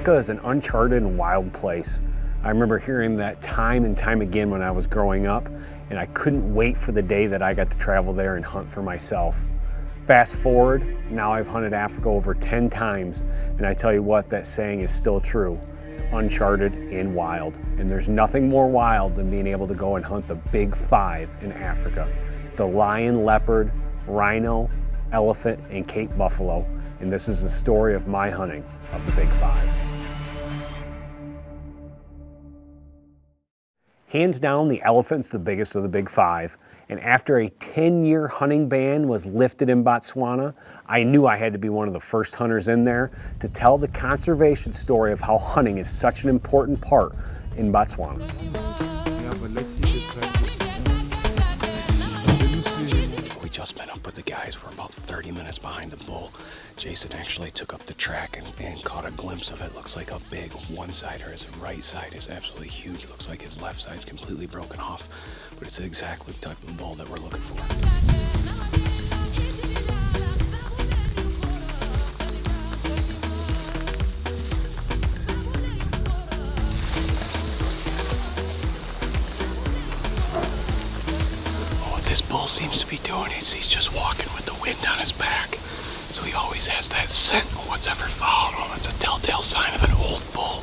Africa is an uncharted and wild place. I remember hearing that time and time again when I was growing up, and I couldn't wait for the day that I got to travel there and hunt for myself. Fast forward, now I've hunted Africa over 10 times, and I tell you what, that saying is still true. It's uncharted and wild. And there's nothing more wild than being able to go and hunt the big five in Africa. It's the lion, leopard, rhino, elephant, and Cape buffalo. And this is the story of my hunting of the big five. Hands down, the elephant's the biggest of the big five. And after a 10-year hunting ban was lifted in Botswana, I knew I had to be one of the first hunters in there to tell the conservation story of how hunting is such an important part in Botswana. We just met up with the guys. We're about 30 minutes behind the bull. Jason actually took up the track and caught a glimpse of it. Looks like a big one-sider. His right side is absolutely huge. Looks like his left side's completely broken off. But it's exactly the type of bull that we're looking for. This bull seems to be doing is he's just walking with the wind on his back. So he always has that scent of what's ever followed him. It's a telltale sign of an old bull.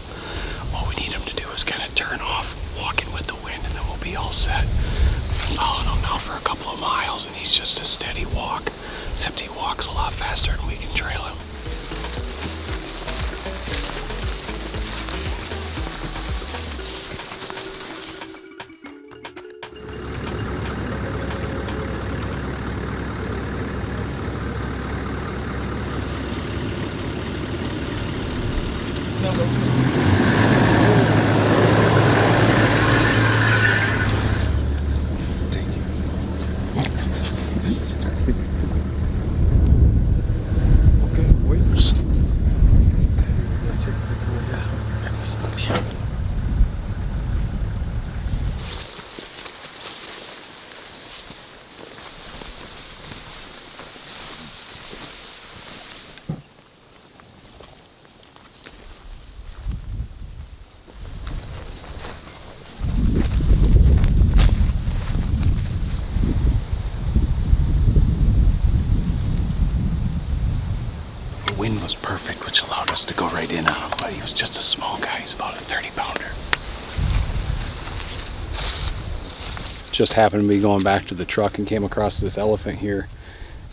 What we need him to do is kind of turn off, walking with the wind, and then we'll be all set. We've been following him now for a couple of miles, and he's just a steady walk. Except he walks a lot faster than we can trail him. Wind was perfect, which allowed us to go right in on him, but he was just a small guy. He's about a 30-pounder. Just happened to be going back to the truck and came across this elephant here.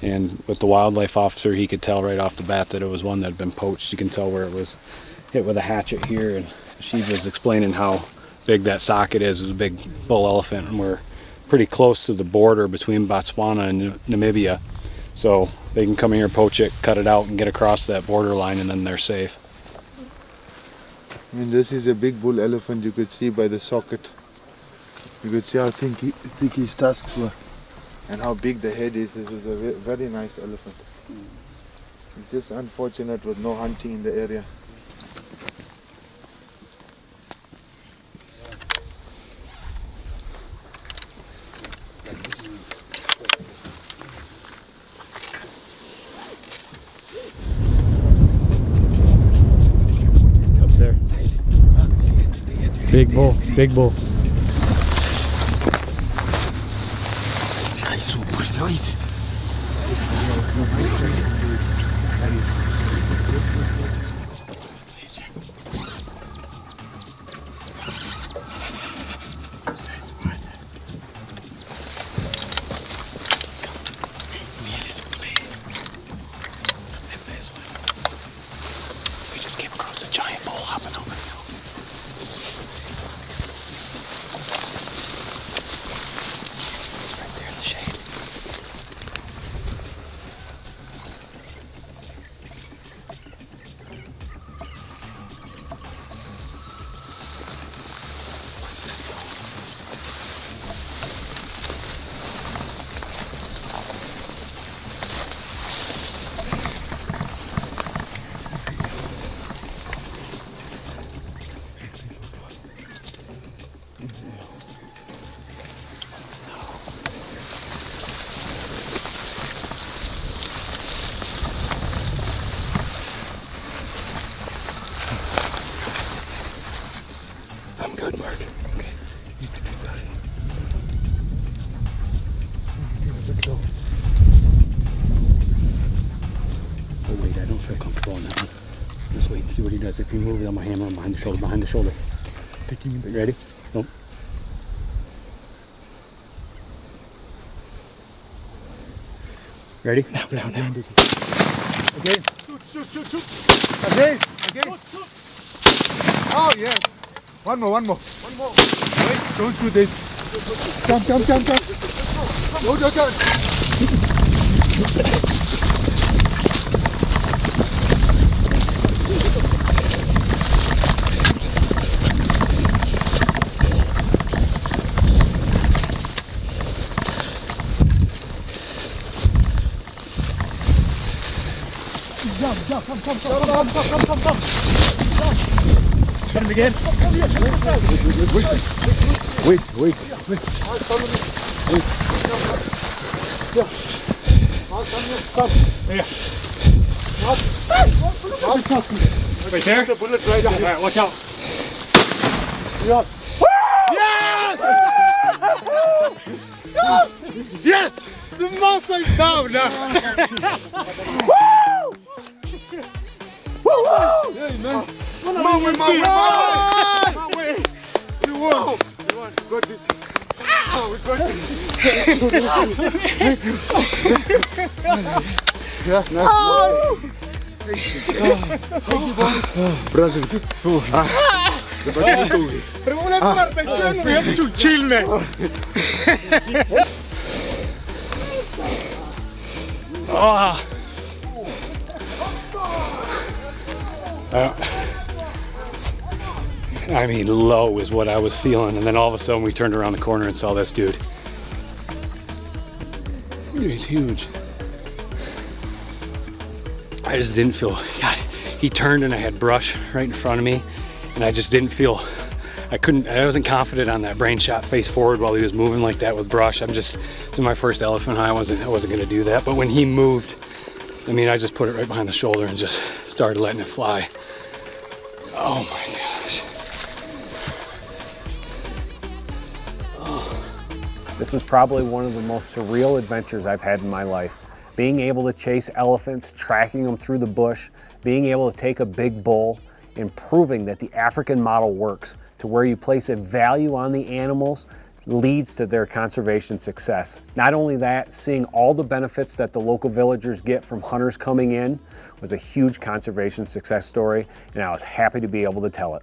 And with the wildlife officer, he could tell right off the bat that it was one that had been poached. You can tell where it was hit with a hatchet here. And she was explaining how big that socket is. It was a big bull elephant, and we're pretty close to the border between Botswana and Namibia. So they can come in here, poach it, cut it out, and get across that border line, and then they're safe. I mean, this is a big bull elephant. You could see by the socket. You could see how thick his tusks were and how big the head is. This was a very nice elephant. It's just unfortunate with no hunting in the area. Big bull, big bull. We just came across a giant bull hopping over the hill. Right there in the shade. I'm good, Mark. Okay. Oh wait, I don't feel comfortable on that one. Just wait and see what he does. If he moves, I'm gonna hammer him behind the shoulder, behind the shoulder. Taking him. You ready? Nope. Ready? Now. Again. Shoot. Again. Shoot. Oh, yes. One more. Wait, don't shoot this. Jump. Go. Jump. Come. Hit him again. Wait. There. Right there? The bullet right there. All right, watch out. Yes! The monster is down now! Hey, man. My way! You won! Got it! We got it! Yeah, nice. Brother, we have to kill me! I mean, low is what I was feeling, and then all of a sudden we turned around the corner and saw this dude. He's huge. I just didn't feel, God, he turned and I had brush right in front of me, and I just didn't feel, I wasn't confident on that brain shot face forward while he was moving like that with brush. This is my first elephant hunt. I wasn't gonna do that, but when he moved, I mean, I just put it right behind the shoulder and just started letting it fly. Oh my gosh. This was probably one of the most surreal adventures I've had in my life. Being able to chase elephants, tracking them through the bush, being able to take a big bull, and proving that the African model works, to where you place a value on the animals leads to their conservation success. Not only that, seeing all the benefits that the local villagers get from hunters coming in was a huge conservation success story, and I was happy to be able to tell it.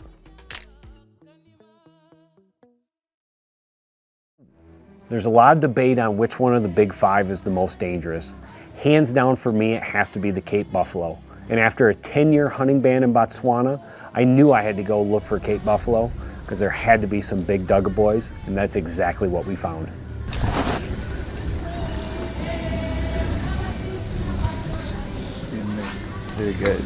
There's a lot of debate on which one of the big five is the most dangerous. Hands down for me, it has to be the Cape buffalo. And after a 10-year hunting ban in Botswana, I knew I had to go look for Cape buffalo because there had to be some big dugger boys, and that's exactly what we found. Very good.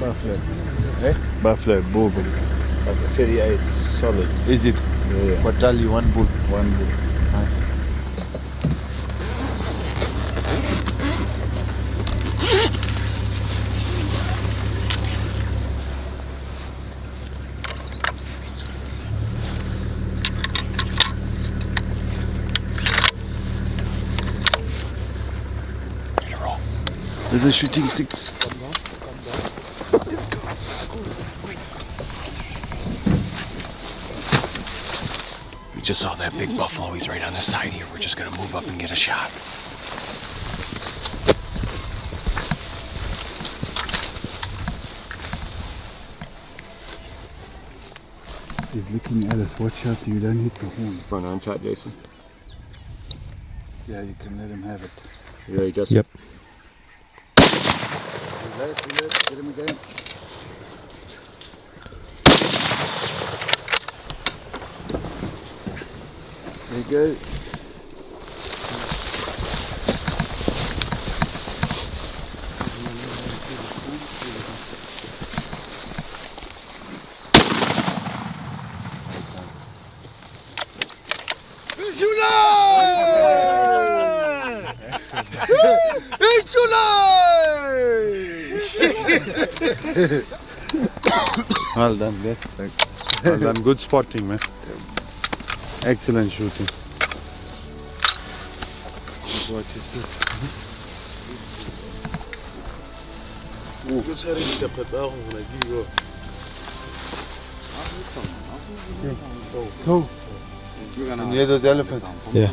Buffalo. Eh? Buffalo, bull. Like a 38 solid. Is it? Yeah. What tell you? One bull. One bull. Nice. There's the shooting sticks. Let's go. We just saw that big buffalo. He's right on this side here. We're just gonna move up and get a shot. He's looking at us. Watch out, you don't hit the horn. Run on shot, Jason. Yeah, you can let him have it. You ready, Justin? Yep. Get him again. There you go. Hey, Well done, man. Well done. Good spotting, man. Excellent shooting. What is this? And near those elephants. Yeah.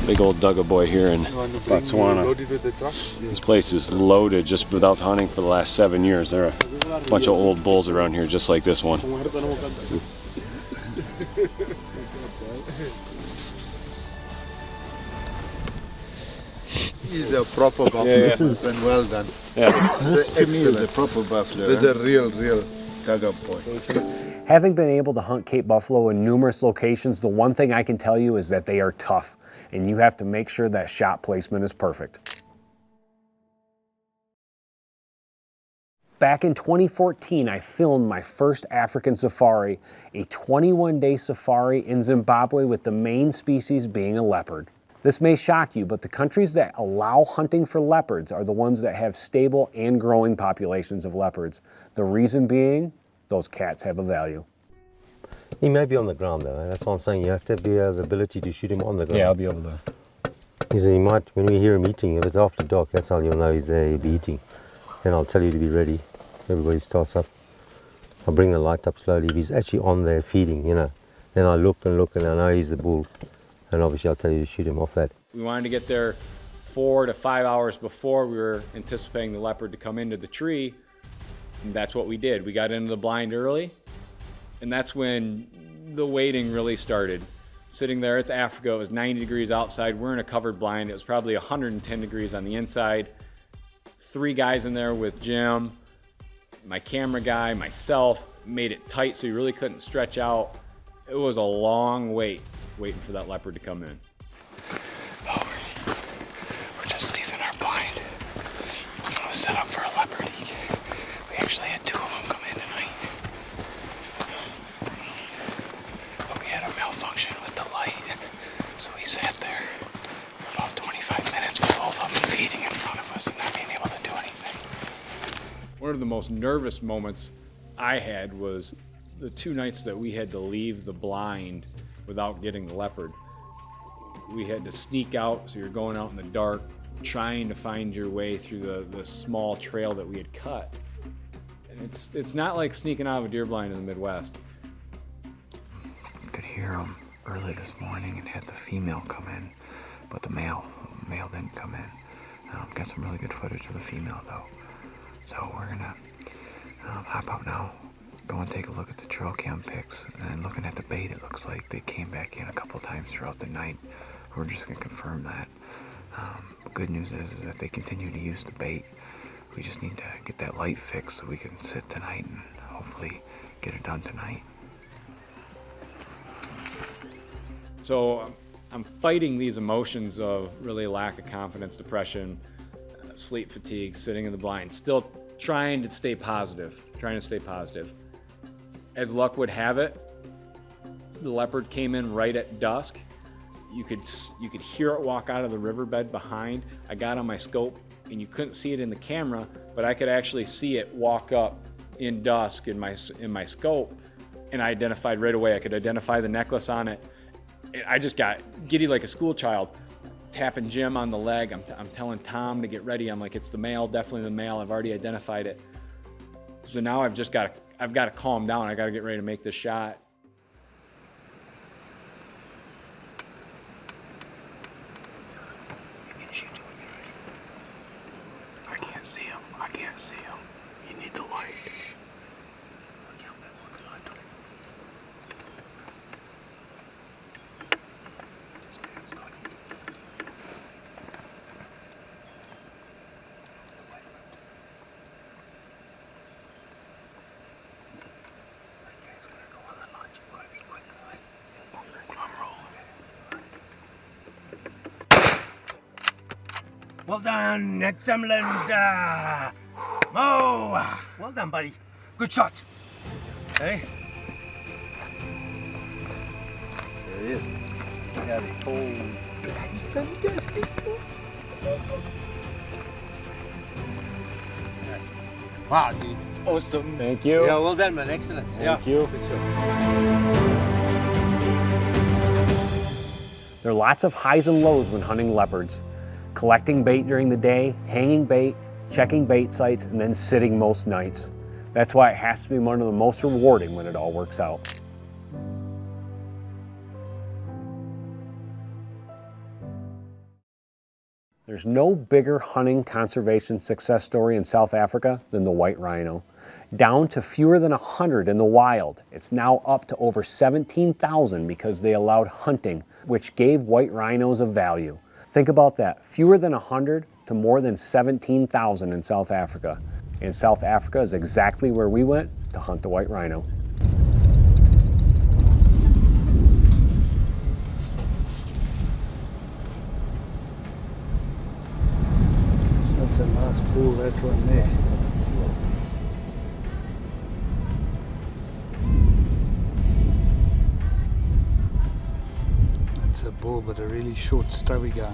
Big old Dugga boy here in Botswana. Loaded with the truck? This place is loaded just without hunting for the last 7 years. There are a bunch of old bulls around here just like this one. He's a proper buffalo. Yeah. And well done. Yeah. To me, it's a proper buffalo. It's a real Dugga boy. Having been able to hunt Cape buffalo in numerous locations, the one thing I can tell you is that they are tough, and you have to make sure that shot placement is perfect. Back in 2014, I filmed my first African safari, a 21-day safari in Zimbabwe with the main species being a leopard. This may shock you, but the countries that allow hunting for leopards are the ones that have stable and growing populations of leopards. The reason being, those cats have a value. He may be on the ground though, that's what I'm saying. You have to have the ability to shoot him on the ground. Yeah, I'll be able to. He might, when we hear him eating, if it's after dark, that's how you'll know he's there, he'll be eating. Then I'll tell you to be ready. Everybody starts up. I'll bring the light up slowly. If he's actually on there feeding, you know, then I look and I know he's the bull. And obviously I'll tell you to shoot him off that. We wanted to get there 4 to 5 hours before we were anticipating the leopard to come into the tree. And that's what we did. We got into the blind early, and that's when the waiting really started. Sitting there, it's Africa, it was 90 degrees outside. We're in a covered blind. It was probably 110 degrees on the inside. 3 guys in there with Jim, my camera guy, myself, made it tight so you really couldn't stretch out. It was a long wait, waiting for that leopard to come in. Oh, we're just leaving our blind. I was set up for a leopard. We actually had 2 of them come in tonight. But we had a malfunction with the light, so we sat there for about 25 minutes with both of them feeding in front of us and not being able to do anything. One of the most nervous moments I had was the 2 nights that we had to leave the blind without getting the leopard. We had to sneak out, so you're going out in the dark, trying to find your way through the small trail that we had cut. And it's not like sneaking out of a deer blind in the Midwest. I could hear them early this morning and had the female come in, but the male didn't come in. Got some really good footage of the female though. So we're gonna hop out now, go and take a look at the trail cam pics, and looking at the bait, it looks like they came back in a couple times throughout the night. We're just gonna confirm that. Good news is that they continue to use the bait. We just need to get that light fixed so we can sit tonight and hopefully get it done tonight. So I'm fighting these emotions of really lack of confidence, depression, sleep fatigue, sitting in the blind, still trying to stay positive. As luck would have it, the leopard came in right at dusk. You could hear it walk out of the riverbed behind. I got on my scope and you couldn't see it in the camera, but I could actually see it walk up in dusk in my scope, and I identified right away. I could identify the necklace on it. I just got giddy like a school child, tapping Jim on the leg. I'm telling Tom to get ready. I'm like, it's the male, definitely the male. I've already identified it. So now I've got to calm down. I got to get ready to make this shot. I can't see him. You need the light. Well done, excellent. Mo! Well done, buddy. Good shot. Hey? There he is. Bloody fantastic. Wow, dude, it's awesome. Thank you. Yeah, well done, man. Excellent. Thank you. Good shot. There are lots of highs and lows when hunting leopards. Collecting bait during the day, hanging bait, checking bait sites, and then sitting most nights. That's why it has to be one of the most rewarding when it all works out. There's no bigger hunting conservation success story in South Africa than the white rhino. Down to fewer than 100 in the wild, it's now up to over 17,000 because they allowed hunting, which gave white rhinos a value. Think about that, fewer than 100 to more than 17,000 in South Africa. And South Africa is exactly where we went to hunt the white rhino. That's a nice pool, that one there. That's a bull, but a really short, stubby guy.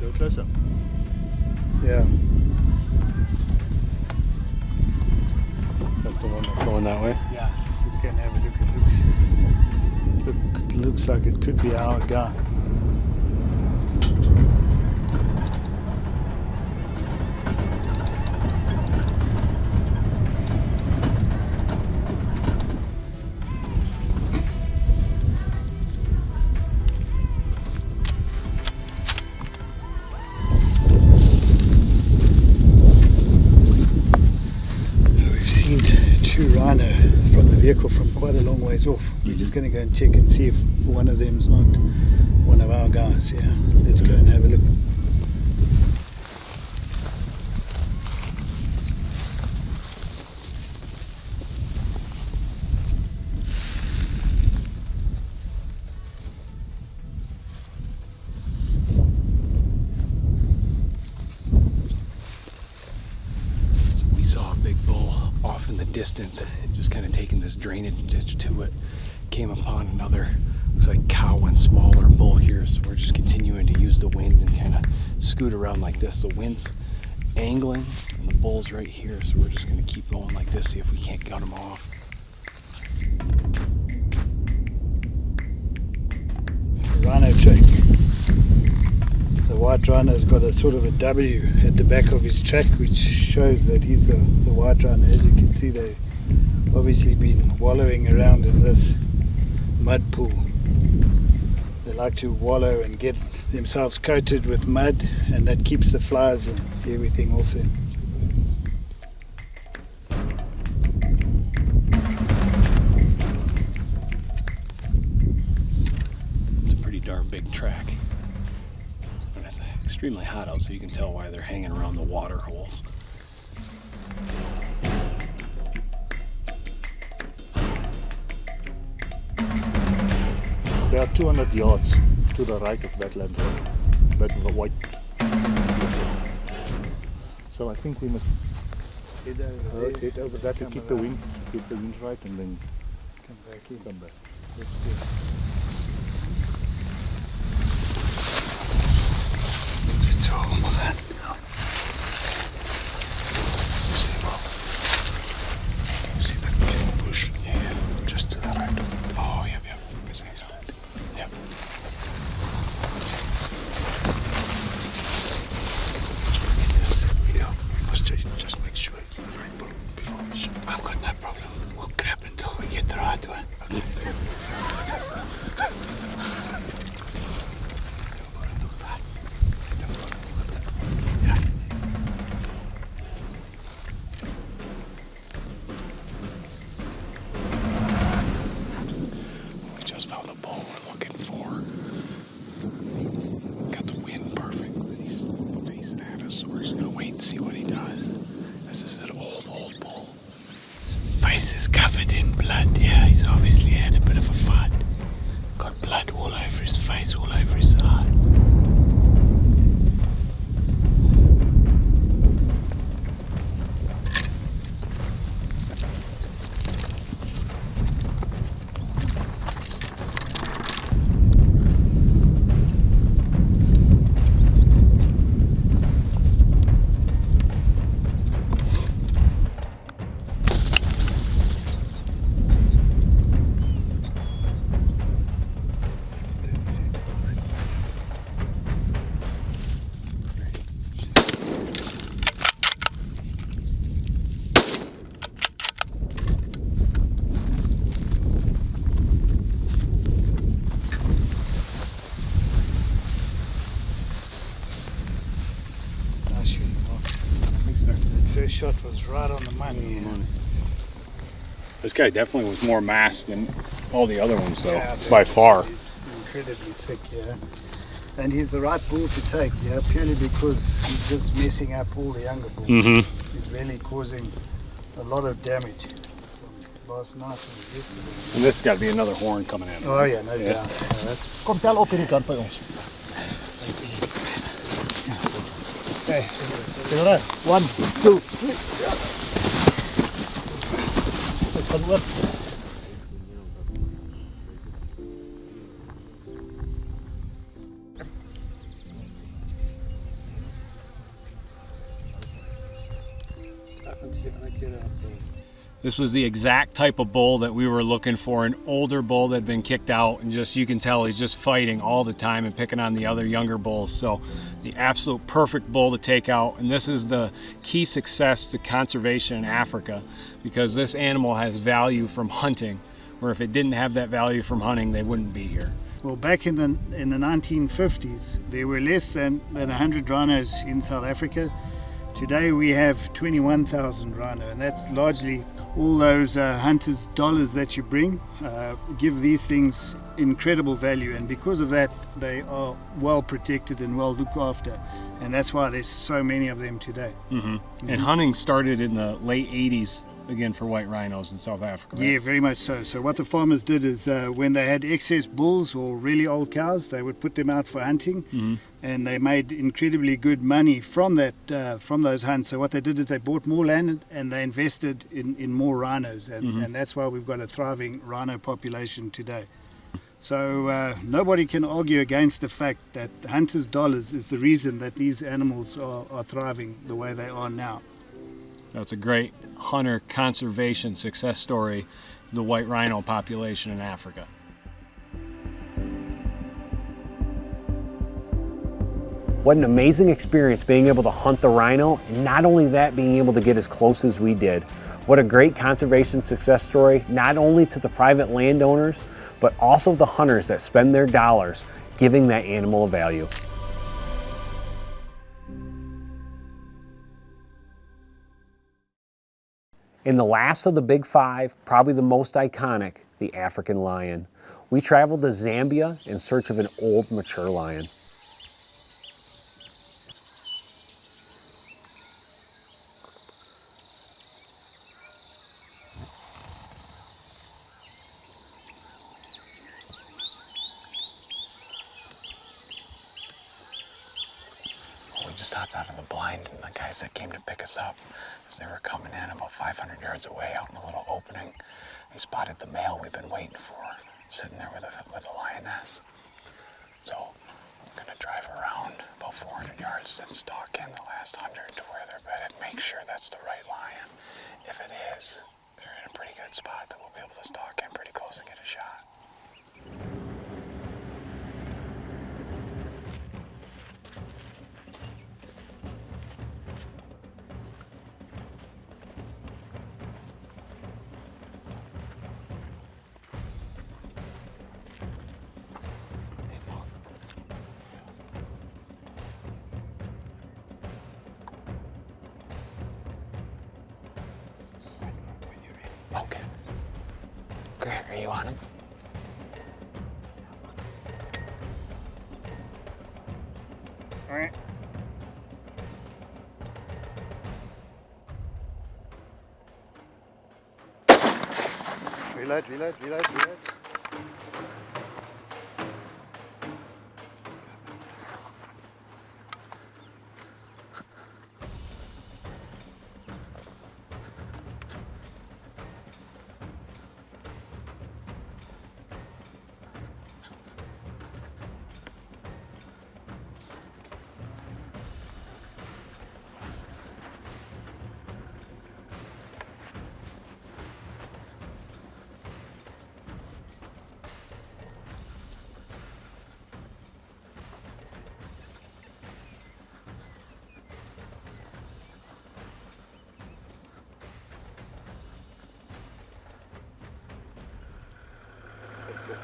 Go closer. Yeah. That's the one that's going that way. Yeah, let's go and have a look. It looks like it could be our guy. Rhino from the vehicle from quite a long ways off. We're just going to go and check and see if one of them's not one of our guys. Yeah, let's go and have a look. We saw a big bull off in the distance, just kind of taking this drainage ditch to it. Came upon another, looks like cow and smaller bull here, so we're just continuing to use the wind and kind of scoot around like this. The wind's angling and the bull's right here, so we're just going to keep going like this, see if we can't gut them off. Rhino track. The white rhino's got a sort of a W at the back of his track, which shows that he's the white rhino. As you can see, they've obviously been wallowing around in this mud pool. They like to wallow and get themselves coated with mud, and that keeps the flies and everything off them. It's a pretty darn big track. But it's extremely hot out, so you can tell why they're hanging around the water holes. There are 200 yards to the right of that land, that white. So I think we must head over that to keep the wind right, and then Come back in. come back. Let's do it. See that big bush? Yeah, just to the right. Oh, yep. Yep. Yeah, we must just make sure it's the right bull before we shoot. I've got no problem. We'll grab until we get the right one. Okay. First shot was right on the money. This guy definitely was more mass than all the other ones, though, Yeah, by far. He's incredibly thick, yeah. And he's the right bull to take, yeah, purely because he's just messing up all the younger bulls. Mm-hmm. He's really causing a lot of damage from last night and yesterday. And this has got to be another horn coming in. Oh yeah, no doubt. Kom tel op hierdie kant by ons. Okay, get it. 1, 2, 3. Ek gaan oor. This was the exact type of bull that we were looking for, an older bull that had been kicked out, and just, you can tell he's just fighting all the time and picking on the other younger bulls. So the absolute perfect bull to take out, and this is the key success to conservation in Africa, because this animal has value from hunting, where if it didn't have that value from hunting, they wouldn't be here. Well, back in the 1950s, there were less than 100 rhinos in South Africa. Today we have 21,000 rhino, and that's largely all those hunters' dollars that you bring give these things incredible value, and because of that they are well protected and well looked after, and that's why there's so many of them today. And hunting started in the late 80s again for white rhinos in South Africa, right? Yeah, very much so. So what the farmers did is when they had excess bulls or really old cows, they would put them out for hunting, and they made incredibly good money from that, from those hunts. So what they did is they bought more land and they invested in more rhinos, and that's why we've got a thriving rhino population today. So nobody can argue against the fact that hunters' dollars is the reason that these animals are thriving the way they are now. That's a great hunter conservation success story, the white rhino population in Africa. What an amazing experience being able to hunt the rhino, and not only that, being able to get as close as we did. What a great conservation success story, not only to the private landowners, but also the hunters that spend their dollars giving that animal a value. In the last of the big five, probably the most iconic, the African lion. We traveled to Zambia in search of an old, mature lion. We just hopped out of the blind, and the guys that came to pick us up, as they were coming in about 500 yards away out in a little opening, they spotted the male we've been waiting for, sitting there with a lioness. So we're gonna drive around about 400 yards, then stalk in the last 100 to where they're bedded, make sure that's the right lion. If it is, they're in a pretty good spot that we'll be able to stalk in pretty close and get a shot. Okay. Grant, are you on him? All right. Reload.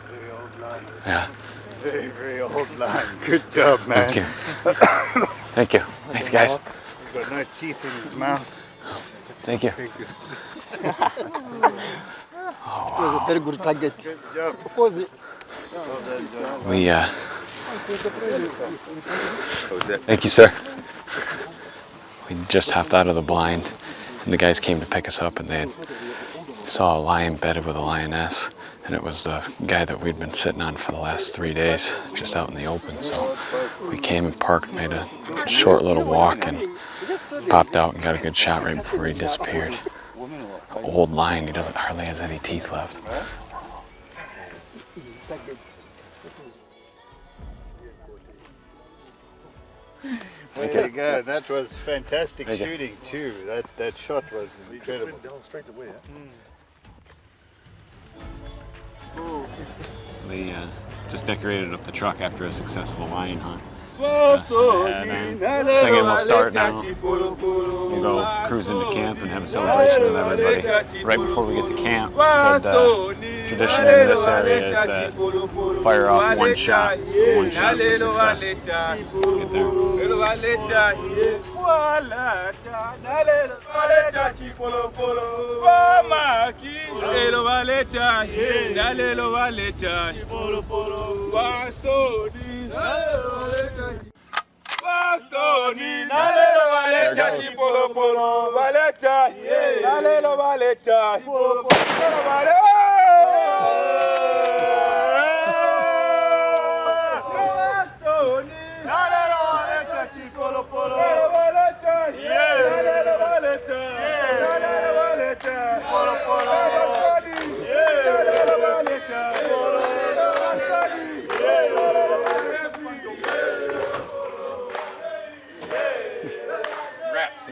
Very old line. Yeah. Very, very old line. Good job, man. Thank you. Thank you. Thanks, guys. He's got no teeth in his mouth. Thank you. Thank you. It was a very good target. Good job. Opposite. We, thank you, sir. We just hopped out of the blind, and the guys came to pick us up, and they saw a lion bedded with a lioness, and it was the guy that we'd been sitting on for the last 3 days, just out in the open. So we came and parked, made a short little walk, and popped out and got a good shot right before he disappeared. Old lion, he hardly has any teeth left. Very good. That was fantastic shooting too. That shot was incredible. We just decorated up the truck after a successful lion hunt. Singing will start now. We'll go cruise into camp and have a celebration with everybody. Right before we get to camp, said tradition in this area is that fire off one shot. One shot for success. Get there.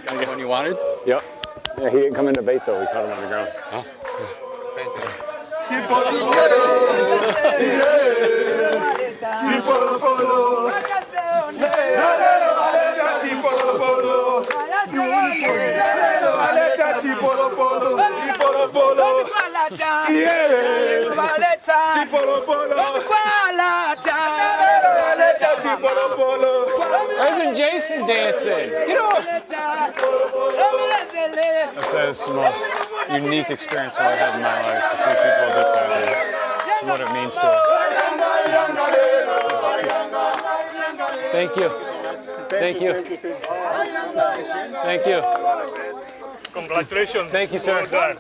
Gotta get one you wanted? Yep. Yeah, he didn't come into bait though. We caught him on the ground. Oh, fantastic. Isn't Jason dancing? Get on! That's the most unique experience I've had in my life, to see people this happy, and what it means to them. Thank you. Thank you. Thank you. Congratulations. Thank you, sir. Well done.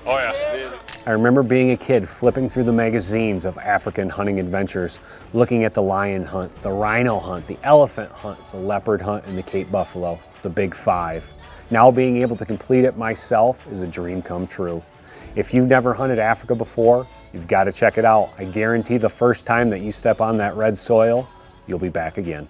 Oh yeah. I remember being a kid flipping through the magazines of African hunting adventures, looking at the lion hunt, the rhino hunt, the elephant hunt, the leopard hunt, and the Cape buffalo, the big five. Now being able to complete it myself is a dream come true. If you've never hunted Africa before, you've got to check it out. I guarantee the first time that you step on that red soil, you'll be back again.